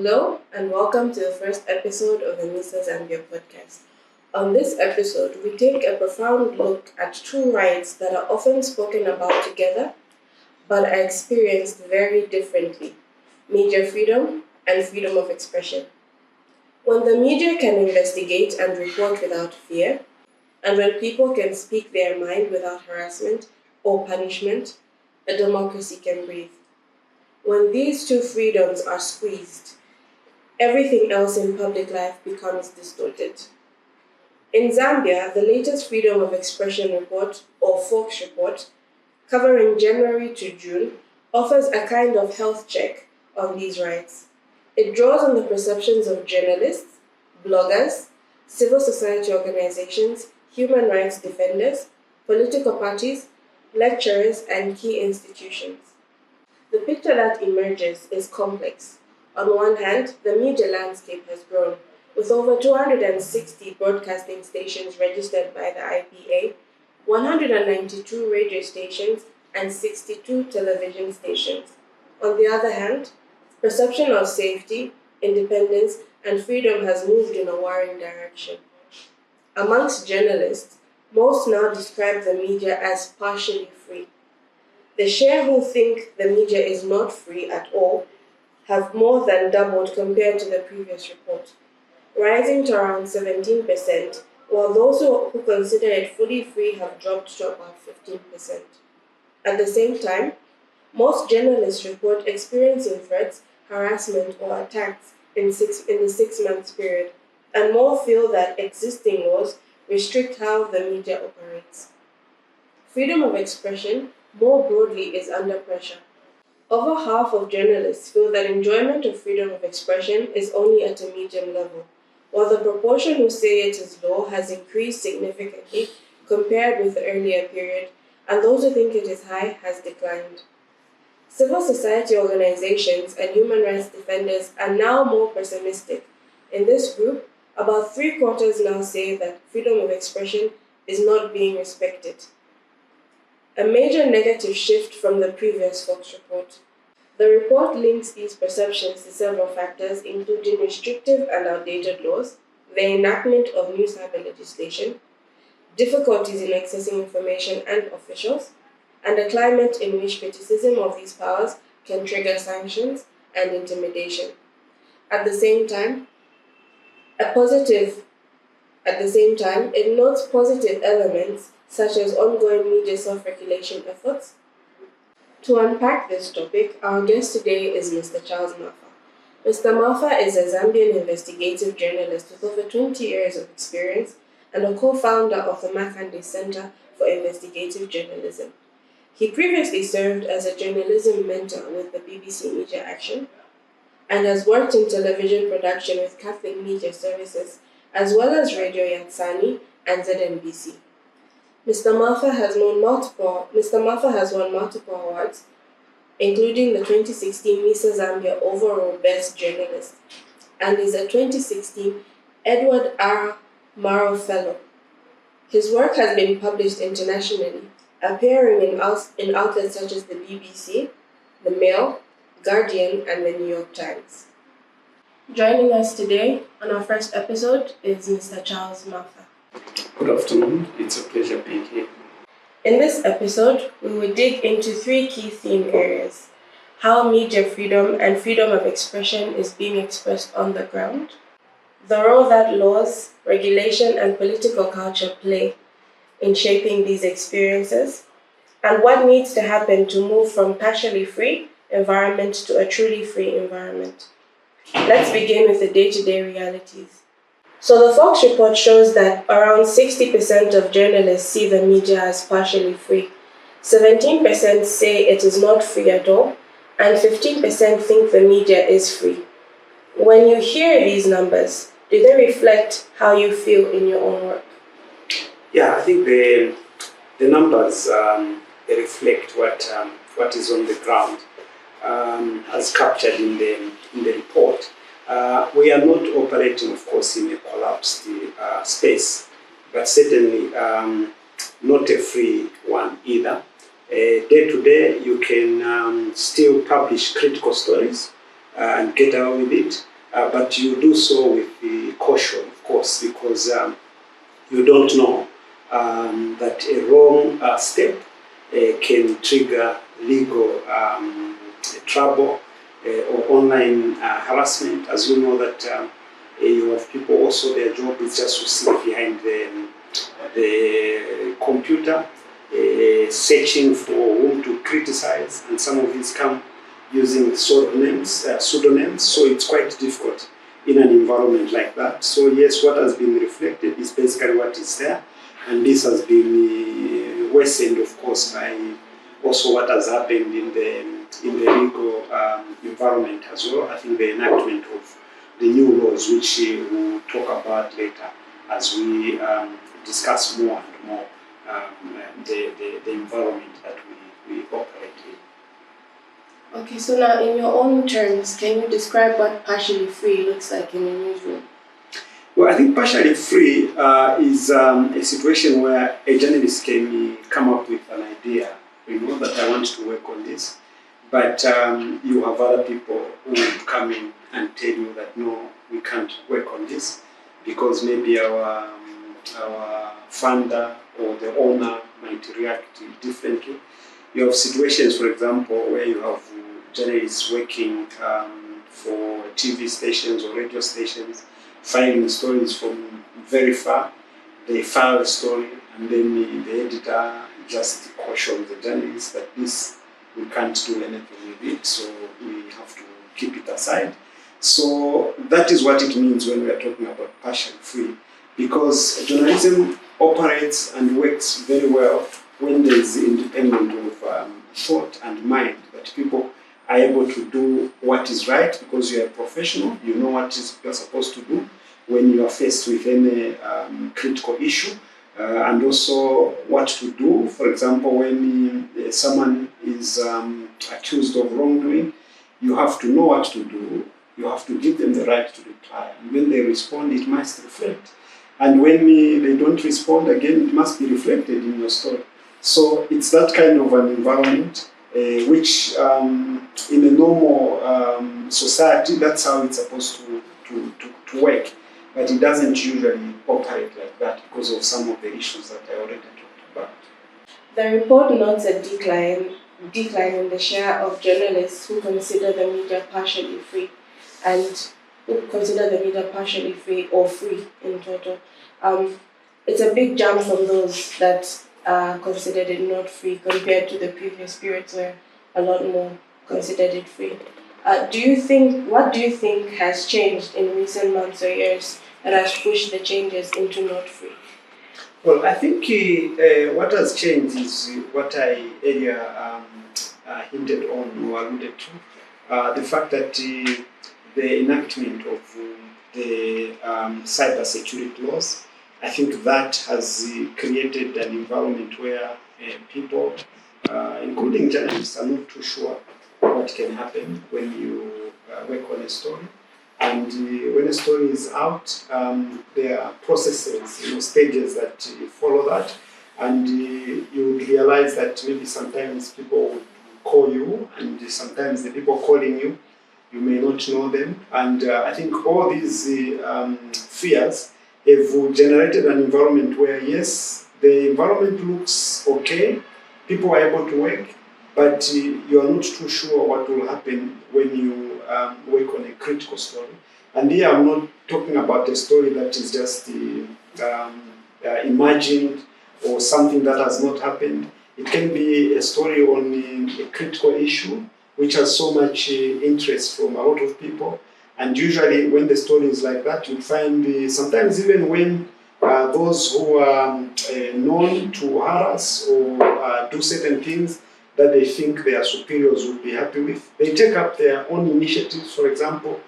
Hello and welcome to the first episode of the MISA Zambia podcast. On this episode, we take a profound look at two rights that are often spoken about together but are experienced very differently: media freedom and freedom of expression. When the media can investigate and report without fear, and when people can speak their mind without harassment or punishment, a democracy can breathe. When these two freedoms are squeezed, everything else in public life becomes distorted. In Zambia, the latest Freedom of Expression report, or FOX report, covering January to June, offers a kind of health check on these rights. It draws on the perceptions of journalists, bloggers, civil society organizations, human rights defenders, political parties, lecturers, and key institutions. The picture that emerges is complex. On one hand, the media landscape has grown, with over 260 broadcasting stations registered by the IPA, 192 radio stations, and 62 television stations. On the other hand, perception of safety, independence, and freedom has moved in a worrying direction. Amongst journalists, most now describe the media as partially free. The share who think the media is not free at all have more than doubled compared to the previous report, rising to around 17%, while those who consider it fully free have dropped to about 15%. At the same time, most journalists report experiencing threats, harassment, or attacks in the 6 month period, and more feel that existing laws restrict how the media operates. Freedom of expression, more broadly, is under pressure. Over half of journalists feel that enjoyment of freedom of expression is only at a medium level, while the proportion who say it is low has increased significantly compared with the earlier period, and those who think it is high has declined. Civil society organizations and human rights defenders are now more pessimistic. In this group, about three-quarters now say that freedom of expression is not being respected. A major negative shift from the previous Fox report. The report links these perceptions to several factors, including restrictive and outdated laws, the enactment of new cyber legislation, difficulties in accessing information and officials, and a climate in which criticism of these powers can trigger sanctions and intimidation. At the same time, it notes positive elements such as ongoing media self-regulation efforts. To unpack this topic, our guest today is Mr Charles Mafa. Mr Mafa is a Zambian investigative journalist with over 20 years of experience and a co-founder of the Makanday Centre for Investigative Journalism. He previously served as a journalism mentor with the BBC Media Action and has worked in television production with Catholic Media Services as well as Radio Yatsani and ZNBC. Mr Mafa has won multiple awards, including the 2016 MISA Zambia Overall Best Journalist, and is a 2016 Edward R. Murrow Fellow. His work has been published internationally, appearing in outlets such as the BBC, the Mail, Guardian, and the New York Times. Joining us today on our first episode is Mr. Charles Mafa. Good afternoon. It's a pleasure being here. In this episode, we will dig into three key theme areas: how media freedom and freedom of expression is being expressed on the ground, the role that laws, regulation, and political culture play in shaping these experiences, and what needs to happen to move from partially free environment to a truly free environment. Let's begin with the day-to-day realities. So the Fox report shows that around 60% of journalists see the media as partially free, 17% say it is not free at all, and 15% think the media is free. When you hear these numbers, do they reflect how you feel in your own work? Yeah, I think the numbers they reflect what is on the ground, as captured in the report. We are not operating, of course, in a collapsed space, but certainly not a free one either. Day to day, you can still publish critical stories and get away with it. but you do so with the caution, of course, because you don't know that a wrong step can trigger legal trouble or online harassment. As you know that you have people also, their job is just to sit behind the computer searching for whom to criticize, and some of these come using pseudonyms, so it's quite difficult in an environment like that. So yes, what has been reflected is basically what is there, and this has been worsened, of course, by also what has happened in the legal environment as well. I think the enactment of the new laws, which we'll talk about later as we discuss more and more the environment that we operate in. Okay, so now in your own terms, can you describe what partially free looks like in a newsroom? Well, I think partially free is a situation where a journalist can come up with an idea, that I want to work on this, but you have other people who will come in and tell you that no, we can't work on this because maybe our funder or the owner might react differently. You have situations, for example, where you have journalists working for TV stations or radio stations, filing stories from very far. They file a story, and then the editor just cautions the journalist that this, we can't do anything with it, so we have to keep it aside. So that is what it means when we are talking about partially free, because journalism operates and works very well when there is independent of thought and mind, that people are able to do what is right because you are a professional, you know what you're supposed to do when you are faced with any critical issue, and also what to do. For example, when someone is accused of wrongdoing, you have to know what to do. You have to give them the right to reply. And when they respond, it must reflect. And when they don't respond, again, it must be reflected in your story. So it's that kind of an environment which in a normal society, that's how it's supposed to work. But it doesn't usually operate like that because of some of the issues that I already talked about. The report notes a decline in the share of journalists who consider the media partially free and who consider the media partially free or free in total. It's a big jump from those that considered it not free compared to the previous periods where a lot more considered it free. What do you think has changed in recent months or years that has pushed the changes into not free? Well, I think what has changed is what I earlier hinted on or alluded to, the fact that the enactment of the cyber security laws, I think that has created an environment where people, including journalists, are not too sure what can happen when you work on a story. And when a story is out, there are processes, stages that follow that. And you realize that maybe sometimes people would call you, and sometimes the people calling you, you may not know them. And I think all these fears have generated an environment where, yes, the environment looks okay, people are able to work, but you are not too sure what will happen when you work on a critical story. And here I'm not talking about a story that is just imagined or something that has not happened. It can be a story on a critical issue which has so much interest from a lot of people. And usually when the story is like that, you find sometimes even when those who are known to harass or do certain things that they think their superiors would be happy with, they take up their own initiatives, for example,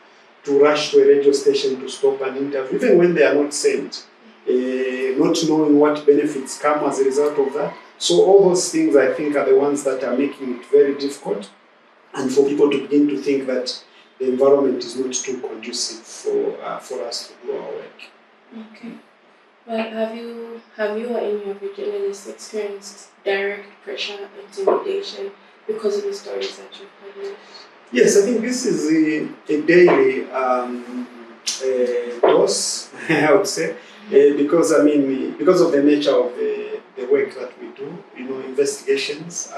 to rush to a radio station to stop an interview, even when they are not sent, not knowing what benefits come as a result of that. So all those things, I think, are the ones that are making it very difficult, and for people to begin to think that the environment is not too conducive for us to do our work. Okay. But have you or any of your journalists experienced direct pressure, intimidation because of the stories that you've published? Yes, I think this is a daily dose, I would say, because I mean, because of the nature of the work that we do, investigations.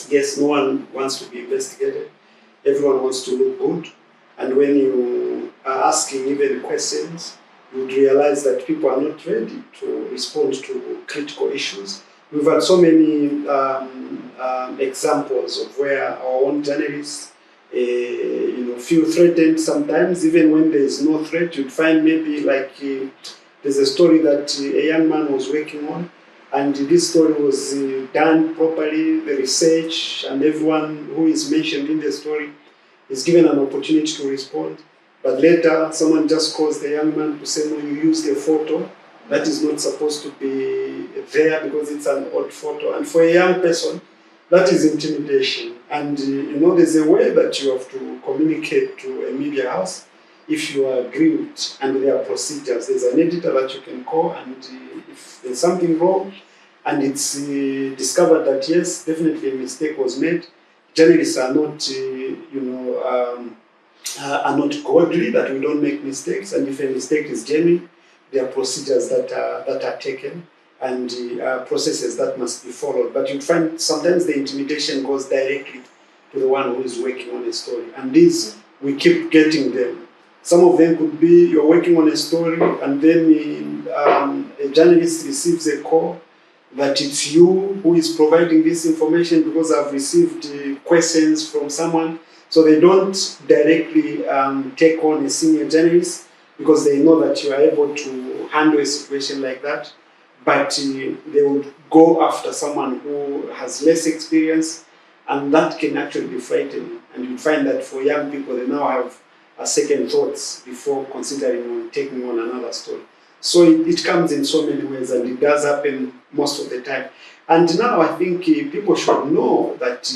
Yes, no one wants to be investigated. Everyone wants to look good, and when you are asking even questions, you would realize that people are not ready to respond to critical issues. We've had so many examples of where our own journalists, feel threatened sometimes, even when there is no threat. You'd find maybe like there's a story that a young man was working on, and this story was done properly, the research, and everyone who is mentioned in the story is given an opportunity to respond. But later, someone just calls the young man to say, no, you used a photo that is not supposed to be there because it's an old photo. And for a young person, that is intimidation. And there's a way that you have to communicate to a media house if you are aggrieved, and there are procedures. There's an editor that you can call, and if there's something wrong and it's discovered that yes, definitely a mistake was made, journalists are not, are not godly, that we don't make mistakes, and if a mistake is genuine, there are procedures that are taken, and processes that must be followed. But you find sometimes the intimidation goes directly to the one who is working on a story, and these we keep getting them. Some of them could be you're working on a story, and then a journalist receives a call that it's you who is providing this information because I've received questions from someone. So they don't directly take on a senior journalist because they know that you are able to handle a situation like that. But they would go after someone who has less experience, and that can actually be frightening. And you find that for young people, they now have a second thoughts before considering taking on another story. So it comes in so many ways, and it does happen most of the time. And now I think people should know that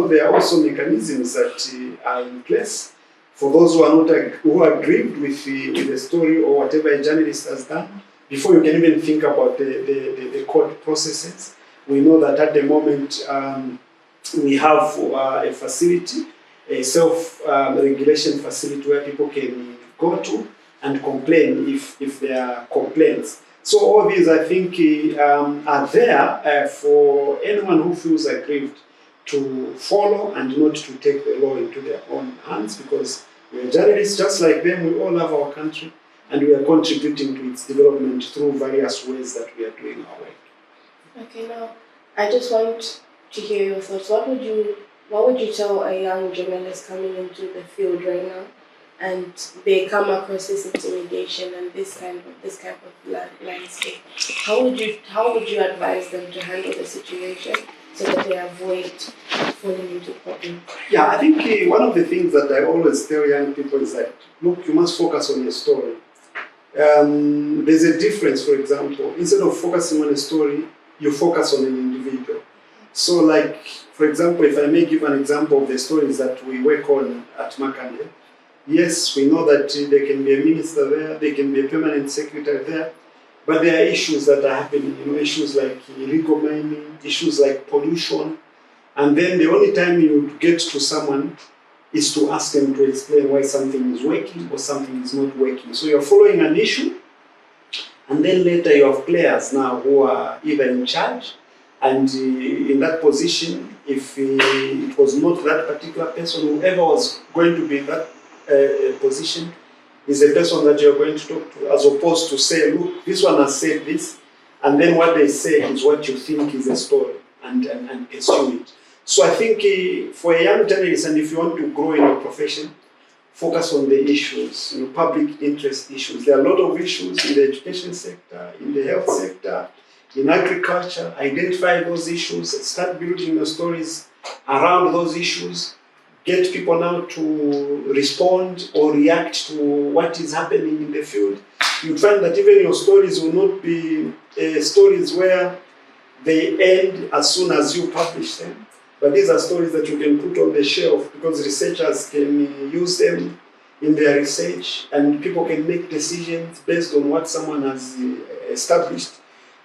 there are also mechanisms that are in place for those who are not who are aggrieved with the story or whatever a journalist has done. Before you can even think about the court processes, we know that at the moment we have a facility, a self-regulation facility where people can go to and complain if there are complaints. So all these, I think, are there for anyone who feels aggrieved to follow and not to take the law into their own hands, because we are journalists just like them. We all love our country, and we are contributing to its development through various ways that we are doing our work. Okay, now I just want to hear your thoughts. What would you tell a young journalist coming into the field right now, and they come across this intimidation and this kind of landscape? How would you advise them to handle the situation so that they avoid falling into problems? Yeah, I think one of the things that I always tell young people is that, look, you must focus on your story. There's a difference, for example, instead of focusing on a story, you focus on an individual. So like, for example, if I may give an example of the stories that we work on at Makanday, yes, we know that there can be a minister there, there can be a permanent secretary there, but there are issues that are happening, issues like illegal mining, issues like pollution, and then the only time you get to someone is to ask them to explain why something is working or something is not working. So you're following an issue, and then later you have players now who are either in charge, and in that position, if it was not that particular person, whoever was going to be in that position is the person that you're going to talk to, as opposed to say, look, this one has said this, and then what they say is what you think is a story, and pursue it. So I think for a young journalist, and if you want to grow in your profession, focus on the issues, public interest issues. There are a lot of issues in the education sector, in the health sector, in agriculture. Identify those issues, start building your stories around those issues. Get people now to respond or react to what is happening in the field. You find that even your stories will not be stories where they end as soon as you publish them. But these are stories that you can put on the shelf because researchers can use them in their research, and people can make decisions based on what someone has established.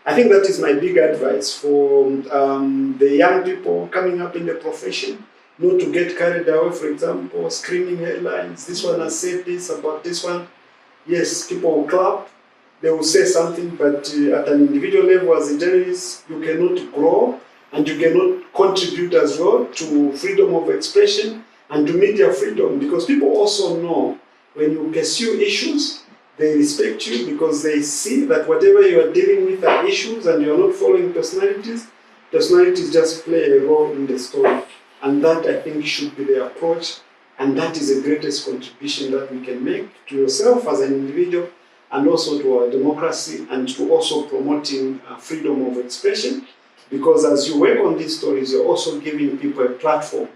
I think that is my big advice for the young people coming up in the profession. not to get carried away, for example, screaming headlines, this one has said this about this one. Yes, people will clap, they will say something, but at an individual level as a journalist, you cannot grow and you cannot contribute as well to freedom of expression and to media freedom, because people also know when you pursue issues, they respect you because they see that whatever you are dealing with are issues and you are not following personalities. Personalities just play a role in the story. And that, I think, should be the approach. And that is the greatest contribution that we can make to yourself as an individual and also to our democracy and to also promoting freedom of expression. Because as you work on these stories, you're also giving people a platform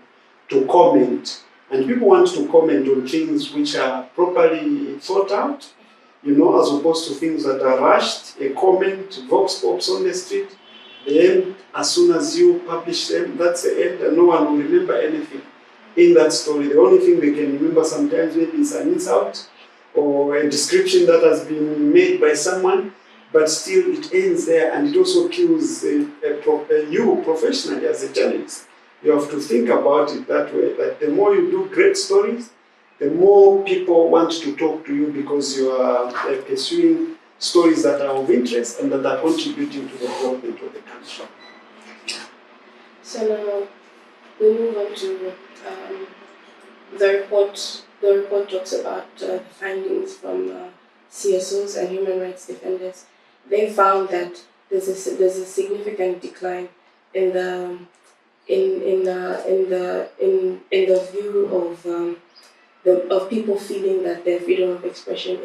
to comment. And people want to comment on things which are properly thought out, as opposed to things that are rushed. A comment, vox pops on the street, the end, as soon as you publish them, that's the end, and no one will remember anything in that story. The only thing they can remember sometimes maybe is an insult or a description that has been made by someone, but still it ends there, and it also kills you professionally as a journalist. You have to think about it that way, that the more you do great stories, the more people want to talk to you because you are pursuing stories that are of interest and that are contributing to the development of the country. So now we move on to the report. The report talks about the findings from CSOs and human rights defenders. They found that there's a significant decline in the view of people feeling that their freedom of expression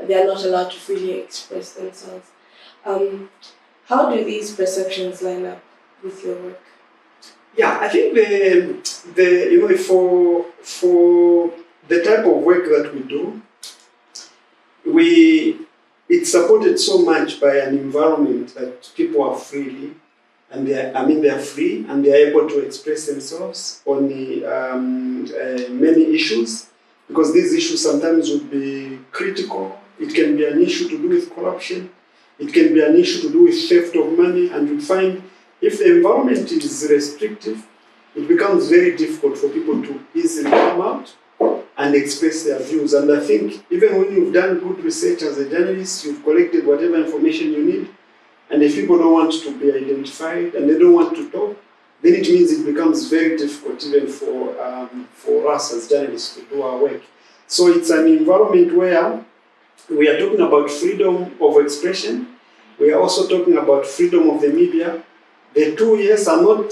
they are not allowed to freely express themselves. How do these perceptions line up with your work? Yeah, I think for the type of work that we do, it's supported so much by an environment that people are freely, and they are free and they are able to express themselves on many issues, because these issues sometimes would be critical. It can be an issue to do with corruption, it can be an issue to do with theft of money, and you find if the environment is restrictive, it becomes very difficult for people to easily come out and express their views. And I think even when you've done good research as a journalist, you've collected whatever information you need, and if people don't want to be identified and they don't want to talk, then it means it becomes very difficult even for us as journalists to do our work. So it's an environment where we are talking about freedom of expression. We are also talking about freedom of the media. The two, yes, are not,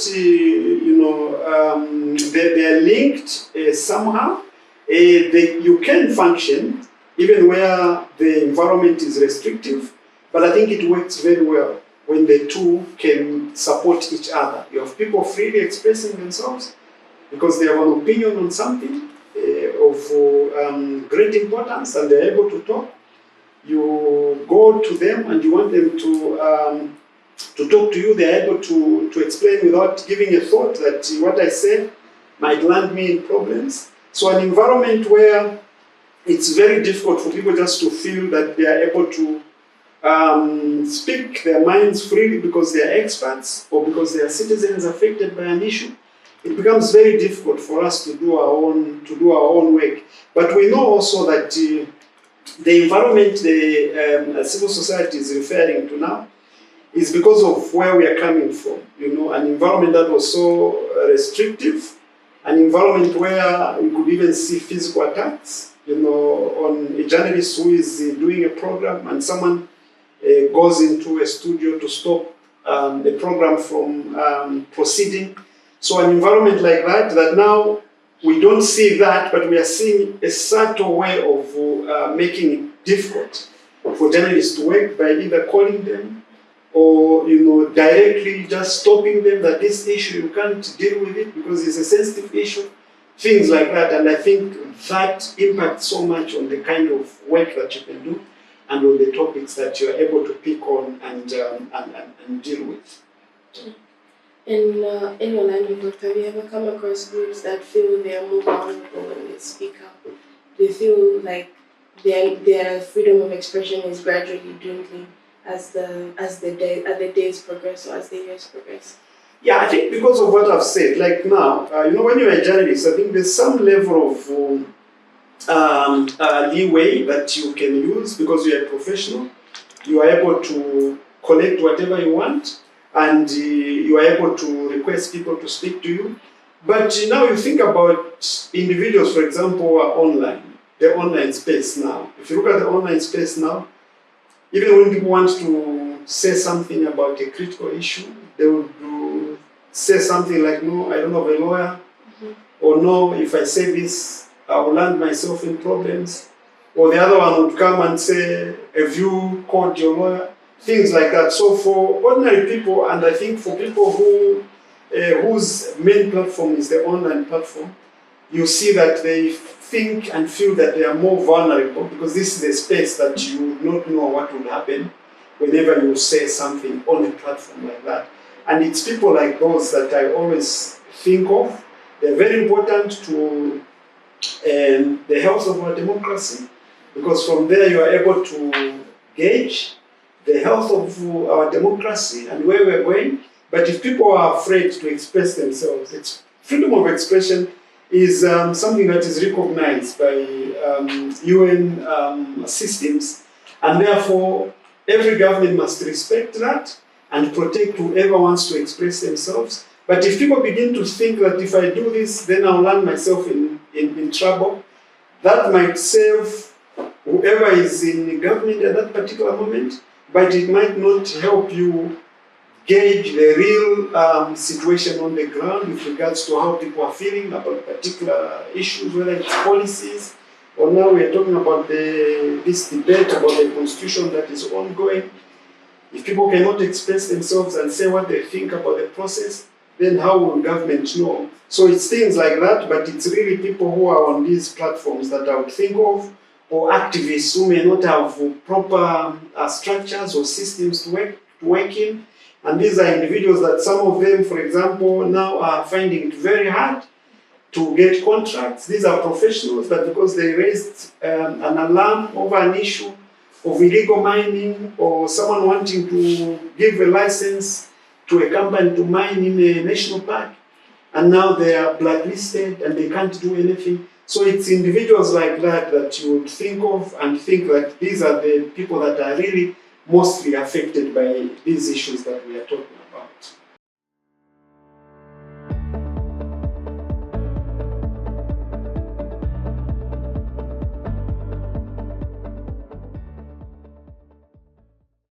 they are linked somehow. You can function even where the environment is restrictive, but I think it works very well when the two can support each other. You have people freely expressing themselves because they have an opinion on something of great importance and they're able to talk. You go to them and you want them to talk to you. They're able to explain without giving a thought that what I said might land me in problems. So an environment where it's very difficult for people just to feel that they are able to speak their minds freely because they are experts or because they are citizens affected by an issue. It becomes very difficult for us to do our own work. But we know also that the environment the civil society is referring to now is because of where we are coming from. An environment that was so restrictive, an environment where we could even see physical attacks, on a journalist who is doing a program and someone goes into a studio to stop the program from proceeding. So an environment like that now we don't see that, but we are seeing a subtle way of making it difficult for journalists to work by either calling them or directly just stopping them that this issue you can't deal with it because it's a sensitive issue, things like that. And I think that impacts so much on the kind of work that you can do and on the topics that you're able to pick on and deal with. In your line of work, have you ever come across groups that feel they are more vulnerable when they speak up? They feel like their freedom of expression is gradually dwindling as the days progress or as the years progress? Yeah, I think because of what I've said, like now, when you're a journalist, I think there's some level of leeway that you can use because you're a professional. You are able to collect whatever you want, and you are able to request people to speak to you. But now you think about individuals, for example, who are online, the online space now. If you look at the online space now, even when people want to say something about a critical issue, they would say something like, no, I don't have a lawyer, or no, if I say this, I will land myself in problems. Or the other one would come and say, have you called your lawyer? Things like that. So for ordinary people, and I think for people whose main platform is the online platform, you see that they think and feel that they are more vulnerable because this is a space that you would not know what will happen whenever you say something on a platform like that. And it's people like those that I always think of. They're very important to the health of our democracy, because from there you are able to gauge the health of our democracy and where we're going. But if people are afraid to express themselves, freedom of expression is something that is recognized by UN systems, and therefore every government must respect that and protect whoever wants to express themselves. But if people begin to think that if I do this, then I'll land myself in trouble, that might save whoever is in government at that particular moment, but it might not help you gauge the real situation on the ground with regards to how people are feeling about particular issues, whether it's policies, or now we're talking about this debate about the constitution that is ongoing. If people cannot express themselves and say what they think about the process, then how will government know? So it's things like that, but it's really people who are on these platforms that I would think of, or activists who may not have proper structures or systems to work in. And these are individuals that some of them, for example, now are finding it very hard to get contracts. These are professionals, but because they raised an alarm over an issue of illegal mining, or someone wanting to give a license to a company to mine in a national park, and now they are blacklisted and they can't do anything. So it's individuals like that that you would think of and think that these are the people that are really mostly affected by these issues that we are talking about.